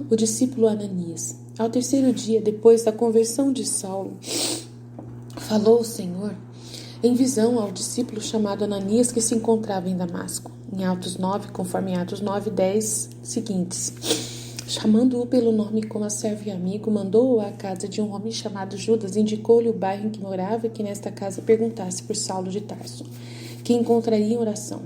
O discípulo Ananias. Ao 3º dia, depois da conversão de Saulo, falou o Senhor em visão ao discípulo chamado Ananias, que se encontrava em Damasco, em Atos 9, conforme Atos 9, 10 seguintes. Chamando-o pelo nome como a servo e amigo, mandou-o à casa de um homem chamado Judas, indicou-lhe o bairro em que morava e que nesta casa perguntasse por Saulo de Tarso, que encontraria em oração.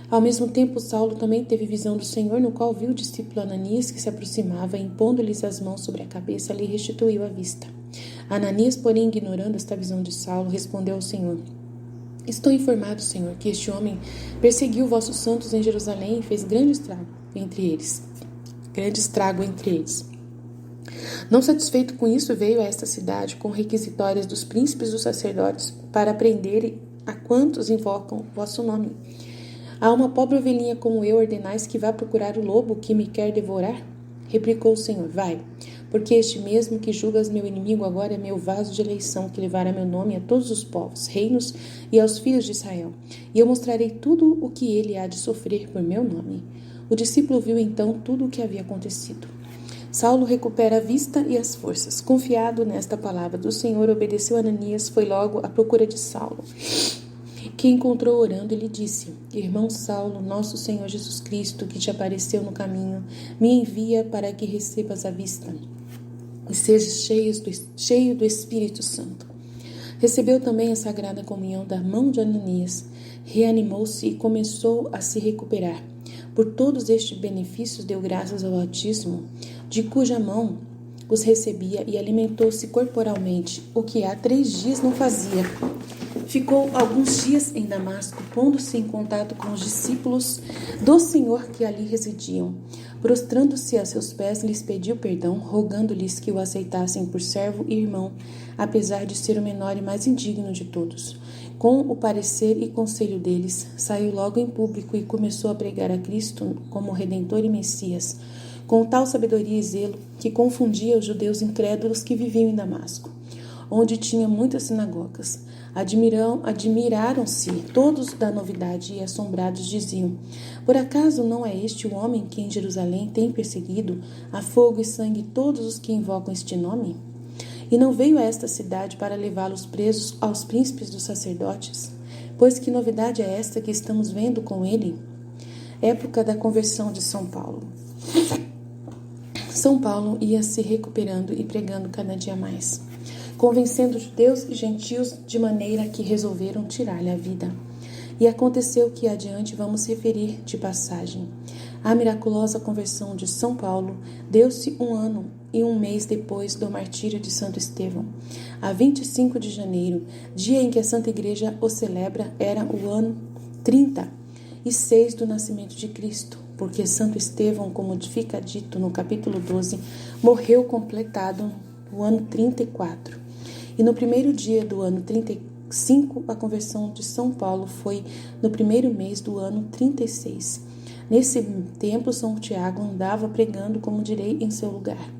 Ao mesmo tempo, Saulo também teve visão do Senhor, no qual viu o discípulo Ananias que se aproximava e, impondo-lhes as mãos sobre a cabeça, lhe restituiu a vista. Ananias, porém, ignorando esta visão de Saulo, respondeu ao Senhor: Estou informado, Senhor, que este homem perseguiu vossos santos em Jerusalém e fez grande estrago entre eles. Não satisfeito com isso, veio a esta cidade com requisitórias dos príncipes dos sacerdotes para prender a quantos invocam vosso nome. A uma pobre ovelhinha como eu ordenais que vá procurar o lobo que me quer devorar? Replicou o Senhor: Vai, porque este mesmo que julgas meu inimigo agora é meu vaso de eleição, que levará meu nome a todos os povos, reinos e aos filhos de Israel. E eu mostrarei tudo o que ele há de sofrer por meu nome. O discípulo viu então tudo o que havia acontecido. Saulo recupera a vista e as forças. Confiado nesta palavra do Senhor, obedeceu a Ananias, foi logo à procura de Saulo, que encontrou orando e lhe disse: Irmão Saulo, nosso Senhor Jesus Cristo, que te apareceu no caminho, me envia para que recebas a vista e sejas cheio do Espírito Santo. Recebeu também a sagrada comunhão da mão de Ananias, reanimou-se e começou a se recuperar. Por todos estes benefícios deu graças ao Altíssimo, de cuja mão os recebia, e alimentou-se corporalmente, o que há 3 dias não fazia. Ficou alguns dias em Damasco, pondo-se em contato com os discípulos do Senhor que ali residiam. Prostrando-se a seus pés, lhes pediu perdão, rogando-lhes que o aceitassem por servo e irmão, apesar de ser o menor e mais indigno de todos. Com o parecer e conselho deles, saiu logo em público e começou a pregar a Cristo como Redentor e Messias, com tal sabedoria e zelo que confundia os judeus incrédulos que viviam em Damasco, onde tinha muitas sinagogas. Admiraram-se todos da novidade e, assombrados, diziam: por acaso não é este o homem que em Jerusalém tem perseguido a fogo e sangue todos os que invocam este nome? E não veio a esta cidade para levá-los presos aos príncipes dos sacerdotes? Pois que novidade é esta que estamos vendo com ele? Época da conversão de São Paulo. São Paulo ia se recuperando e pregando cada dia mais, convencendo judeus e gentios de maneira que resolveram tirar-lhe a vida. E aconteceu que adiante vamos referir de passagem. A miraculosa conversão de São Paulo deu-se 1 ano e 1 mês depois do martírio de Santo Estevão. A 25 de janeiro, dia em que a Santa Igreja o celebra, era o ano 36 do nascimento de Cristo, porque Santo Estevão, como fica dito no capítulo 12, morreu completado o ano 34. E no primeiro dia do ano 35, a conversão de São Paulo foi no primeiro mês do ano 36. Nesse tempo, São Tiago andava pregando, como direi, em seu lugar.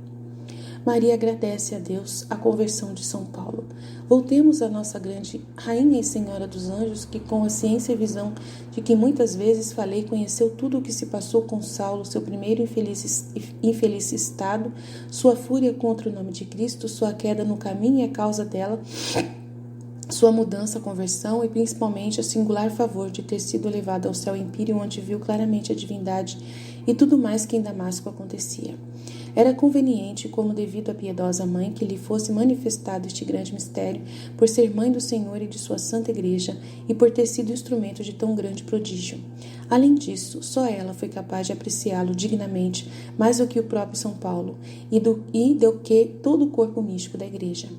Maria agradece a Deus a conversão de São Paulo. Voltemos à nossa grande Rainha e Senhora dos Anjos, que com a ciência e visão de que muitas vezes falei, conheceu tudo o que se passou com Saulo, seu primeiro infeliz estado, sua fúria contra o nome de Cristo, sua queda no caminho e a causa dela, sua mudança, conversão e principalmente a singular favor de ter sido levado ao céu empíreo, onde viu claramente a divindade e tudo mais que em Damasco acontecia. Era conveniente, como devido à piedosa mãe, que lhe fosse manifestado este grande mistério, por ser mãe do Senhor e de sua santa igreja, e por ter sido instrumento de tão grande prodígio. Além disso, só ela foi capaz de apreciá-lo dignamente, mais do que o próprio São Paulo, e do que todo o corpo místico da igreja.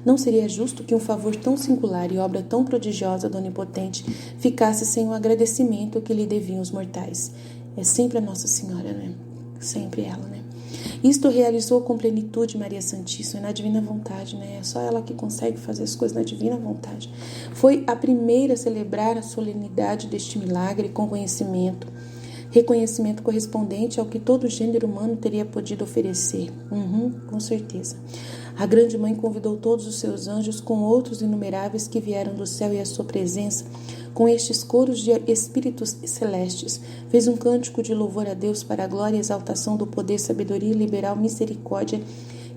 Não seria justo que um favor tão singular e obra tão prodigiosa do Onipotente ficasse sem o agradecimento que lhe deviam os mortais. É sempre a Nossa Senhora, né? Sempre ela, né? Isto realizou com plenitude Maria Santíssima, na divina vontade, né? É só ela que consegue fazer as coisas na divina vontade. Foi a primeira a celebrar a solenidade deste milagre com reconhecimento correspondente ao que todo gênero humano teria podido oferecer. Com certeza. A grande mãe convidou todos os seus anjos com outros inumeráveis que vieram do céu e à sua presença, com estes coros de espíritos celestes, fez um cântico de louvor a Deus para a glória e exaltação do poder, sabedoria e liberal misericórdia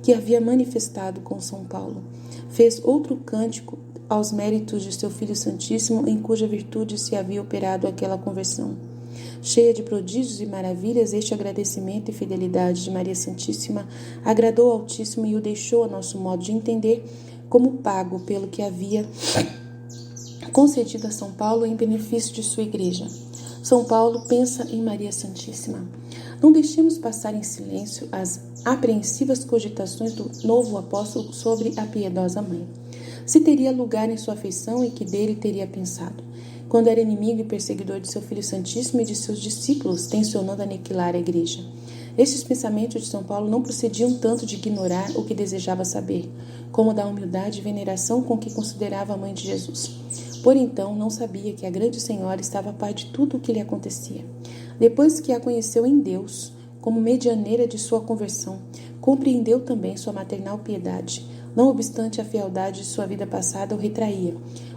que havia manifestado com São Paulo. Fez outro cântico aos méritos de seu Filho Santíssimo, em cuja virtude se havia operado aquela conversão. Cheia de prodígios e maravilhas, este agradecimento e fidelidade de Maria Santíssima agradou ao Altíssimo e o deixou, a nosso modo de entender, como pago pelo que havia concedido a São Paulo em benefício de sua igreja. São Paulo pensa em Maria Santíssima. Não deixemos passar em silêncio as apreensivas cogitações do novo apóstolo sobre a piedosa mãe. Se teria lugar em sua afeição e que dele teria pensado, quando era inimigo e perseguidor de seu Filho Santíssimo e de seus discípulos, tensionando aniquilar a igreja. Estes pensamentos de São Paulo não procediam tanto de ignorar o que desejava saber, como da humildade e veneração com que considerava a mãe de Jesus. Por então, não sabia que a grande Senhora estava a par de tudo o que lhe acontecia. Depois que a conheceu em Deus, como medianeira de sua conversão, compreendeu também sua maternal piedade. Não obstante a fealdade de sua vida passada, o retraía,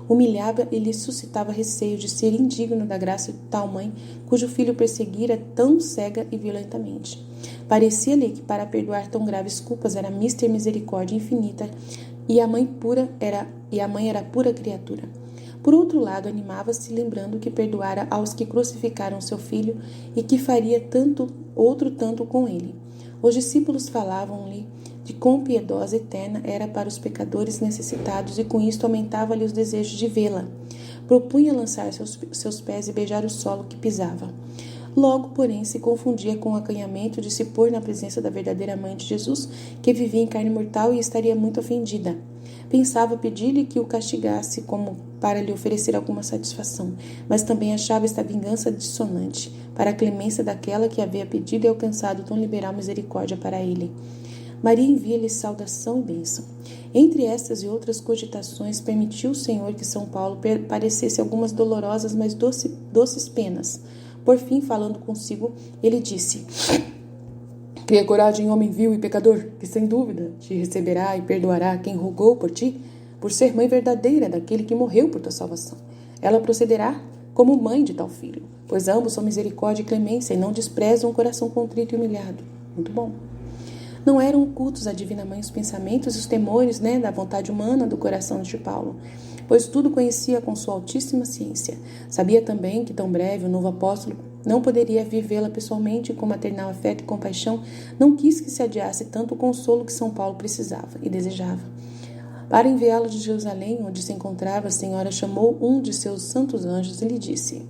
humilhava e lhe suscitava receio de ser indigno da graça de tal mãe, cujo filho perseguira tão cega e violentamente. Parecia-lhe que para perdoar tão graves culpas era mister misericórdia infinita, e a mãe era pura criatura. Por outro lado, animava-se lembrando que perdoara aos que crucificaram seu filho e que faria outro tanto com ele. Os discípulos falavam-lhe de quão piedosa e eterna era para os pecadores necessitados e com isto aumentava-lhe os desejos de vê-la. Propunha lançar seus pés e beijar o solo que pisava. Logo, porém, se confundia com o acanhamento de se pôr na presença da verdadeira mãe de Jesus, que vivia em carne mortal e estaria muito ofendida. Pensava pedir-lhe que o castigasse como para lhe oferecer alguma satisfação, mas também achava esta vingança dissonante para a clemência daquela que havia pedido e alcançado tão liberal misericórdia para ele. Maria envia-lhe saudação e bênção. Entre estas e outras cogitações, permitiu o Senhor que São Paulo parecesse algumas dolorosas, mas doces penas. Por fim, falando consigo, ele disse: cria coragem, homem vil e pecador, que sem dúvida te receberá e perdoará quem rogou por ti, por ser mãe verdadeira daquele que morreu por tua salvação. Ela procederá como mãe de tal filho, pois ambos são misericórdia e clemência e não desprezam um coração contrito e humilhado. Muito bom. Não eram ocultos à Divina Mãe os pensamentos e os temores, da vontade humana do coração de Paulo, pois tudo conhecia com sua altíssima ciência. Sabia também que tão breve o novo apóstolo não poderia vivê-la pessoalmente com maternal afeto e compaixão, não quis que se adiasse tanto o consolo que São Paulo precisava e desejava. Para enviá-lo de Jerusalém, onde se encontrava, a Senhora chamou um de seus santos anjos e lhe disse: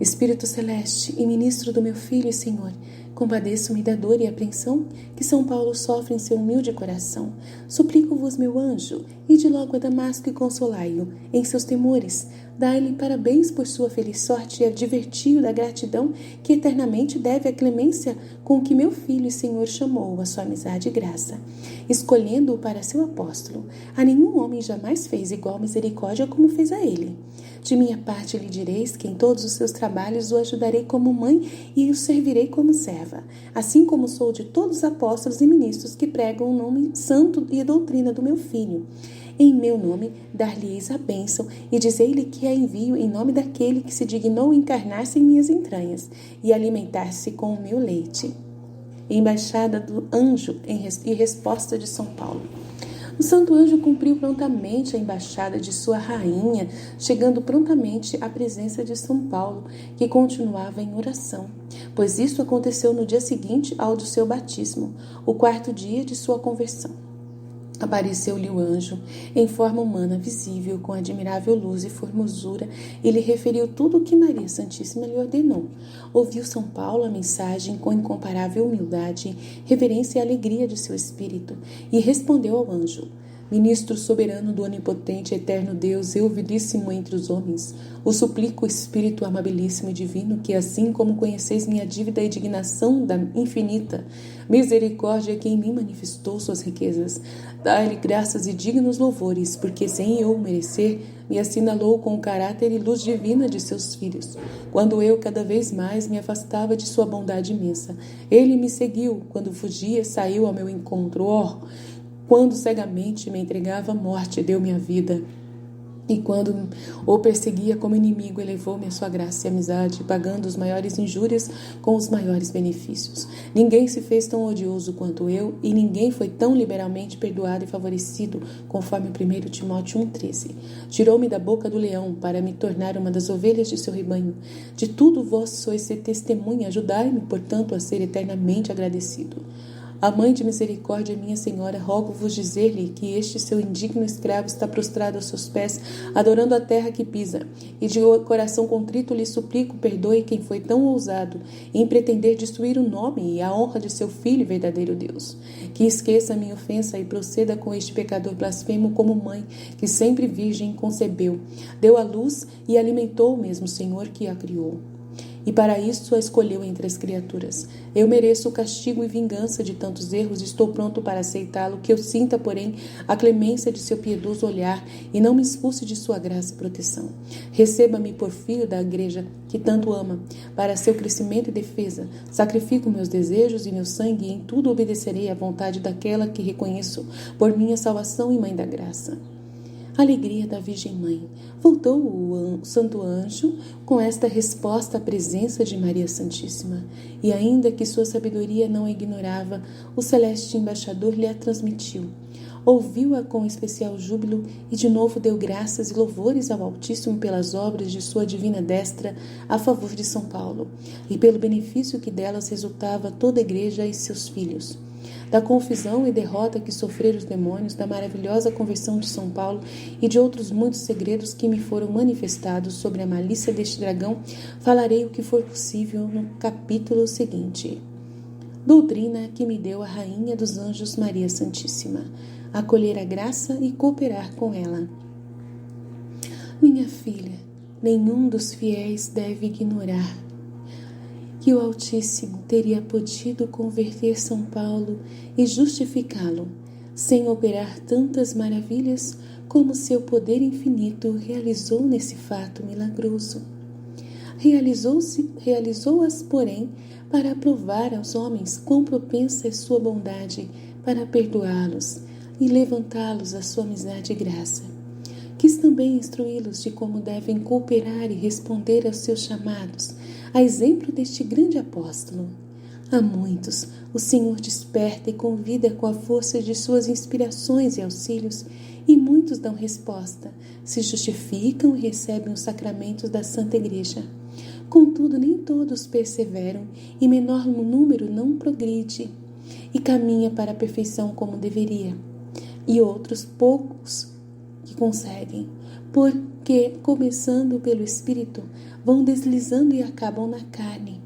Espírito Celeste e ministro do meu Filho e Senhor, compadeço-me da dor e apreensão que São Paulo sofre em seu humilde coração. Suplico-vos, meu anjo, ide logo a Damasco e consolai-o em seus temores. Dai-lhe parabéns por sua feliz sorte e adverti-o da gratidão que eternamente deve à clemência com que meu Filho e Senhor chamou a sua amizade e graça, escolhendo-o para seu apóstolo. A nenhum homem jamais fez igual misericórdia como fez a ele. De minha parte lhe direis que em todos os seus trabalhos o ajudarei como mãe e o servirei como serva, assim como sou de todos os apóstolos e ministros que pregam o nome santo e a doutrina do meu Filho. Em meu nome dar-lhe-eis a bênção e dizei-lhe que a envio em nome daquele que se dignou encarnar-se em minhas entranhas e alimentar-se com o meu leite. Embaixada do anjo e resposta de São Paulo. O santo anjo cumpriu prontamente a embaixada de sua rainha, chegando prontamente à presença de São Paulo, que continuava em oração, pois isso aconteceu no dia seguinte ao do seu batismo, o 4º dia de sua conversão. Apareceu-lhe o anjo, em forma humana visível, com admirável luz e formosura, e lhe referiu tudo o que Maria Santíssima lhe ordenou. Ouviu São Paulo a mensagem com incomparável humildade, reverência e alegria de seu espírito, e respondeu ao anjo: Ministro soberano do onipotente e eterno Deus, eu vilíssimo entre os homens, o suplico, Espírito amabilíssimo e divino, que assim como conheceis minha dívida e dignação da infinita misericórdia que em mim manifestou suas riquezas, dai-lhe graças e dignos louvores, porque sem eu merecer, me assinalou com o caráter e luz divina de seus filhos. Quando eu cada vez mais me afastava de sua bondade imensa, ele me seguiu, quando fugia, saiu ao meu encontro. Quando cegamente me entregava à morte, deu-me a vida. E quando o perseguia como inimigo, elevou-me a sua graça e amizade, pagando as maiores injúrias com os maiores benefícios. Ninguém se fez tão odioso quanto eu, e ninguém foi tão liberalmente perdoado e favorecido, conforme 1 Timóteo 1,13. Tirou-me da boca do leão para me tornar uma das ovelhas de seu rebanho. De tudo vós sois testemunha, ajudai-me, portanto, a ser eternamente agradecido. A Mãe de Misericórdia, minha Senhora, rogo-vos dizer-lhe que este seu indigno escravo está prostrado aos seus pés, adorando a terra que pisa, e de coração contrito lhe suplico, perdoe quem foi tão ousado em pretender destruir o nome e a honra de seu Filho, verdadeiro Deus. Que esqueça a minha ofensa e proceda com este pecador blasfemo como mãe, que sempre virgem concebeu, deu à luz e alimentou o mesmo Senhor que a criou. E para isso a escolheu entre as criaturas. Eu mereço o castigo e vingança de tantos erros, estou pronto para aceitá-lo, que eu sinta, porém, a clemência de seu piedoso olhar e não me expulse de sua graça e proteção. Receba-me por filho da igreja que tanto ama, para seu crescimento e defesa. Sacrifico meus desejos e meu sangue e em tudo obedecerei à vontade daquela que reconheço por minha salvação e Mãe da Graça. Alegria da Virgem Mãe. Voltou o santo anjo com esta resposta à presença de Maria Santíssima, e ainda que sua sabedoria não a ignorava, o celeste embaixador lhe a transmitiu. Ouviu-a com especial júbilo e de novo deu graças e louvores ao Altíssimo pelas obras de sua divina destra a favor de São Paulo, e pelo benefício que delas resultava toda a igreja e seus filhos. Da confusão e derrota que sofreram os demônios, da maravilhosa conversão de São Paulo e de outros muitos segredos que me foram manifestados sobre a malícia deste dragão, falarei o que for possível no capítulo seguinte. Doutrina que me deu a Rainha dos Anjos Maria Santíssima, acolher a graça e cooperar com ela. Minha filha, nenhum dos fiéis deve ignorar que o Altíssimo teria podido converter São Paulo e justificá-lo, sem operar tantas maravilhas como seu poder infinito realizou nesse fato milagroso. Realizou-as, porém, para provar aos homens quão propensa é sua bondade para perdoá-los e levantá-los à sua amizade e graça. Quis também instruí-los de como devem cooperar e responder aos seus chamados, a exemplo deste grande apóstolo. A muitos, o Senhor desperta e convida com a força de suas inspirações e auxílios, e muitos dão resposta, se justificam e recebem os sacramentos da Santa Igreja. Contudo, nem todos perseveram, e menor número não progride e caminha para a perfeição como deveria. E outros poucos que conseguem, porque, começando pelo Espírito, vão deslizando e acabam na carne.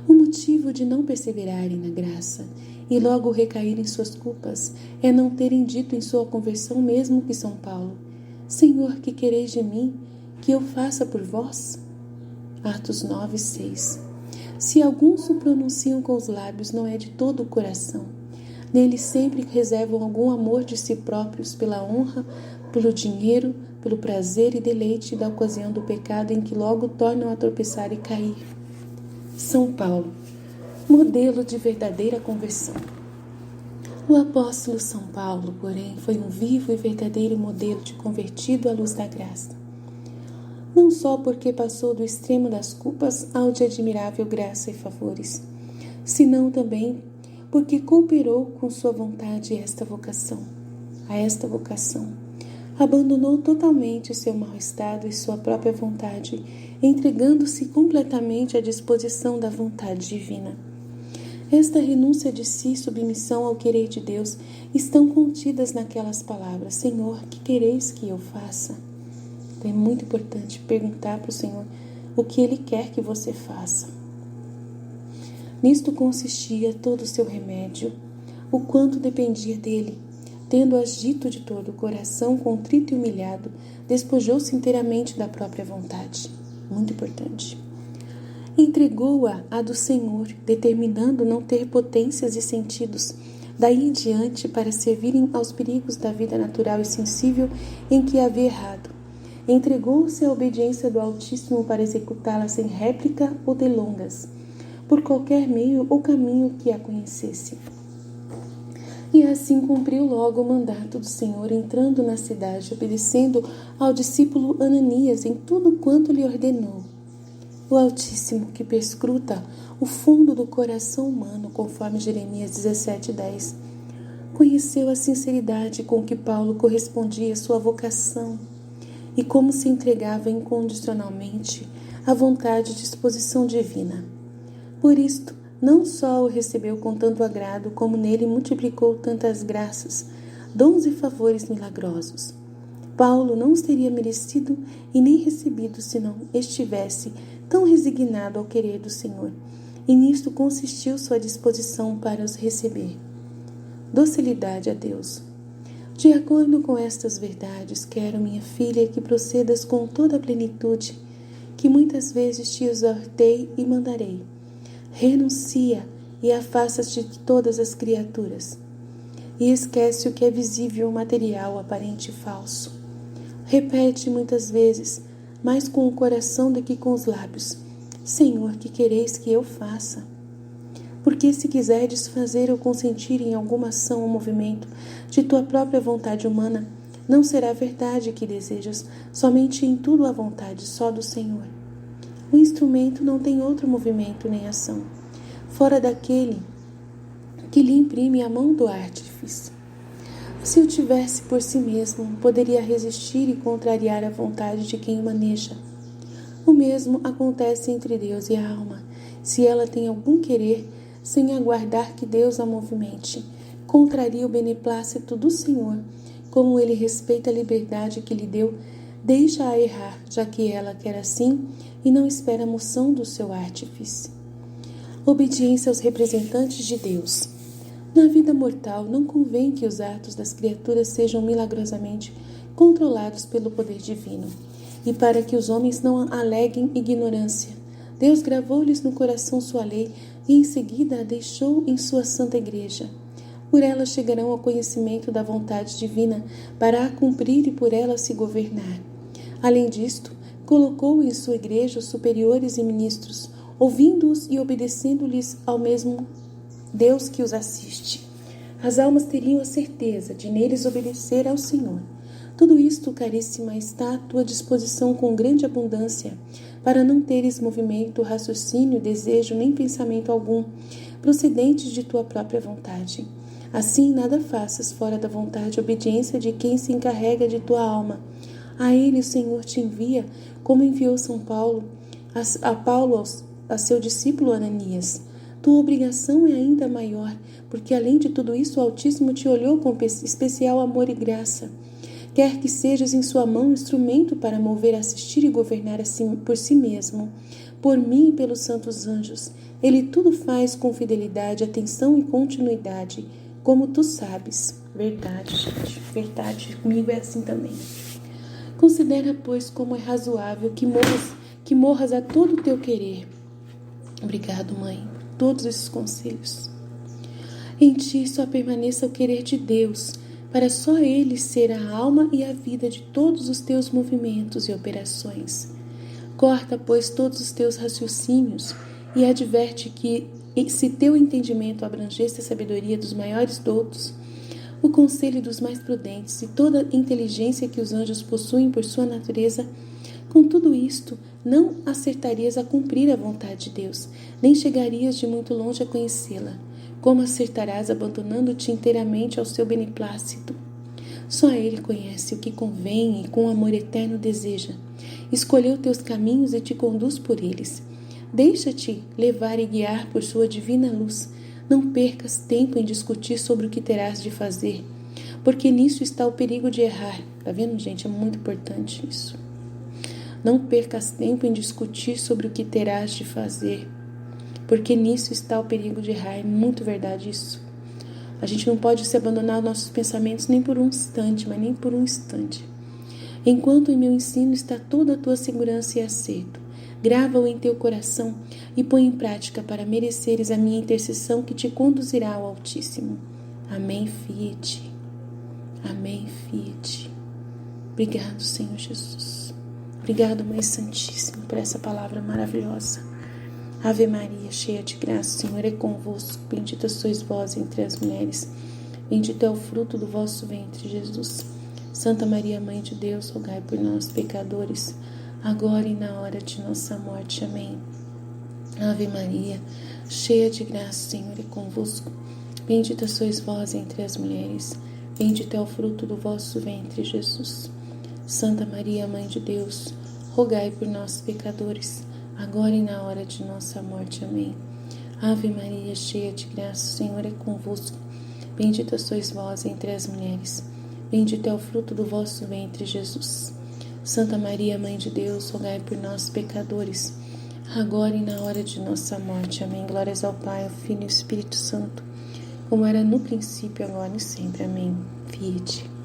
O motivo de não perseverarem na graça e logo recaírem suas culpas é não terem dito em sua conversão mesmo que São Paulo: Senhor, que quereis de mim que eu faça por vós? Atos 9, 6. Se alguns o pronunciam com os lábios, não é de todo o coração. Neles sempre reservam algum amor de si próprios pela honra, pelo dinheiro, pelo prazer e deleite da ocasião do pecado em que logo tornam a tropeçar e cair. São Paulo, modelo de verdadeira conversão. O apóstolo São Paulo, porém, foi um vivo e verdadeiro modelo de convertido à luz da graça. Não só porque passou do extremo das culpas ao de admirável graça e favores, senão também porque cooperou com sua vontade a esta vocação. Abandonou totalmente seu mau estado e sua própria vontade, entregando-se completamente à disposição da vontade divina. Esta renúncia de si e submissão ao querer de Deus estão contidas naquelas palavras: Senhor, que quereis que eu faça? Então é muito importante perguntar para o Senhor o que Ele quer que você faça. Nisto consistia todo o seu remédio, o quanto dependia dele. Tendo-as dito de todo o coração, contrito e humilhado, despojou-se inteiramente da própria vontade. Muito importante. Entregou-a à do Senhor, determinando não ter potências e sentidos, daí em diante para servirem aos perigos da vida natural e sensível em que havia errado. Entregou-se à obediência do Altíssimo para executá-la sem réplica ou delongas, por qualquer meio ou caminho que a conhecesse. E assim cumpriu logo o mandato do Senhor, entrando na cidade, obedecendo ao discípulo Ananias em tudo quanto lhe ordenou. O Altíssimo, que perscruta o fundo do coração humano, conforme Jeremias 17:10, conheceu a sinceridade com que Paulo correspondia à sua vocação e como se entregava incondicionalmente à vontade e disposição divina. Por isto, não só o recebeu com tanto agrado, como nele multiplicou tantas graças, dons e favores milagrosos. Paulo não os teria merecido e nem recebido se não estivesse tão resignado ao querer do Senhor, e nisto consistiu sua disposição para os receber. Docilidade a Deus. De acordo com estas verdades, quero, minha filha, que procedas com toda a plenitude, que muitas vezes te exortei e mandarei. Renuncia e afasta-te de todas as criaturas, e esquece o que é visível, material, aparente e falso. Repete muitas vezes, mais com o coração do que com os lábios: Senhor, que quereis que eu faça? Porque se quiserdes fazer ou consentir em alguma ação ou movimento de tua própria vontade humana, não será verdade que desejas, somente em tudo a vontade só do Senhor. O instrumento não tem outro movimento nem ação, fora daquele que lhe imprime a mão do artífice. Se o tivesse por si mesmo, poderia resistir e contrariar a vontade de quem o maneja. O mesmo acontece entre Deus e a alma. Se ela tem algum querer, sem aguardar que Deus a movimente, contraria o beneplácito do Senhor, como ele respeita a liberdade que lhe deu, deixa-a errar, já que ela quer assim, e não espera a moção do seu artífice. Obediência aos representantes de Deus. Na vida mortal, não convém que os atos das criaturas sejam milagrosamente controlados pelo poder divino, e para que os homens não aleguem ignorância, Deus gravou-lhes no coração sua lei e em seguida a deixou em sua santa igreja. Por ela chegarão ao conhecimento da vontade divina, para a cumprir e por ela se governar. Além disto, colocou em sua igreja os superiores e ministros, ouvindo-os e obedecendo-lhes ao mesmo Deus que os assiste. As almas teriam a certeza de neles obedecer ao Senhor. Tudo isto, caríssima, está à tua disposição com grande abundância, para não teres movimento, raciocínio, desejo nem pensamento algum, procedentes de tua própria vontade. Assim, nada faças fora da vontade e obediência de quem se encarrega de tua alma. A ele o Senhor te envia, como enviou São Paulo, a seu discípulo Ananias. Tua obrigação é ainda maior, porque além de tudo isso o Altíssimo te olhou com especial amor e graça. Quer que sejas em sua mão instrumento para mover, assistir e governar por si mesmo, por mim e pelos santos anjos. Ele tudo faz com fidelidade, atenção e continuidade, como tu sabes. Verdade, gente, verdade. Comigo é assim também. Considera, pois, como é razoável que morras a todo o teu querer. Obrigado, mãe, por todos esses conselhos. Em ti só permaneça o querer de Deus, para só Ele ser a alma e a vida de todos os teus movimentos e operações. Corta, pois, todos os teus raciocínios e adverte que, se teu entendimento abrangesse a sabedoria dos maiores doutos, o conselho dos mais prudentes e toda a inteligência que os anjos possuem por sua natureza, com tudo isto, não acertarias a cumprir a vontade de Deus, nem chegarias de muito longe a conhecê-la. Como acertarás abandonando-te inteiramente ao seu beneplácito? Só Ele conhece o que convém e com amor eterno deseja. Escolheu teus caminhos e te conduz por eles. Deixa-te levar e guiar por sua divina luz. Não percas tempo em discutir sobre o que terás de fazer, porque nisso está o perigo de errar. Tá vendo, gente? É muito importante isso. Não percas tempo em discutir sobre o que terás de fazer, porque nisso está o perigo de errar. É muito verdade isso. A gente não pode se abandonar aos nossos pensamentos nem por um instante, mas nem por um instante. Enquanto em meu ensino está toda a tua segurança e acerto, grava-o em teu coração e põe em prática para mereceres a minha intercessão que te conduzirá ao Altíssimo. Amém, Fiat. Amém, Fiat. Obrigado, Senhor Jesus. Obrigado, Mãe Santíssima, por essa palavra maravilhosa. Ave Maria, cheia de graça, o Senhor é convosco. Bendita sois vós entre as mulheres. Bendito é o fruto do vosso ventre, Jesus. Santa Maria, Mãe de Deus, rogai por nós, pecadores, agora e na hora de nossa morte. Amém. Ave Maria, cheia de graça, o Senhor é convosco. Bendita sois vós entre as mulheres. Bendito é o fruto do vosso ventre, Jesus. Santa Maria, Mãe de Deus, rogai por nós, pecadores, agora e na hora de nossa morte. Amém. Ave Maria, cheia de graça, o Senhor é convosco. Bendita sois vós entre as mulheres. Bendito é o fruto do vosso ventre, Jesus. Santa Maria, Mãe de Deus, rogai por nós, pecadores, agora e na hora de nossa morte. Amém. Glórias ao Pai, ao Filho e ao Espírito Santo, como era no princípio, agora e sempre. Amém. Fiat.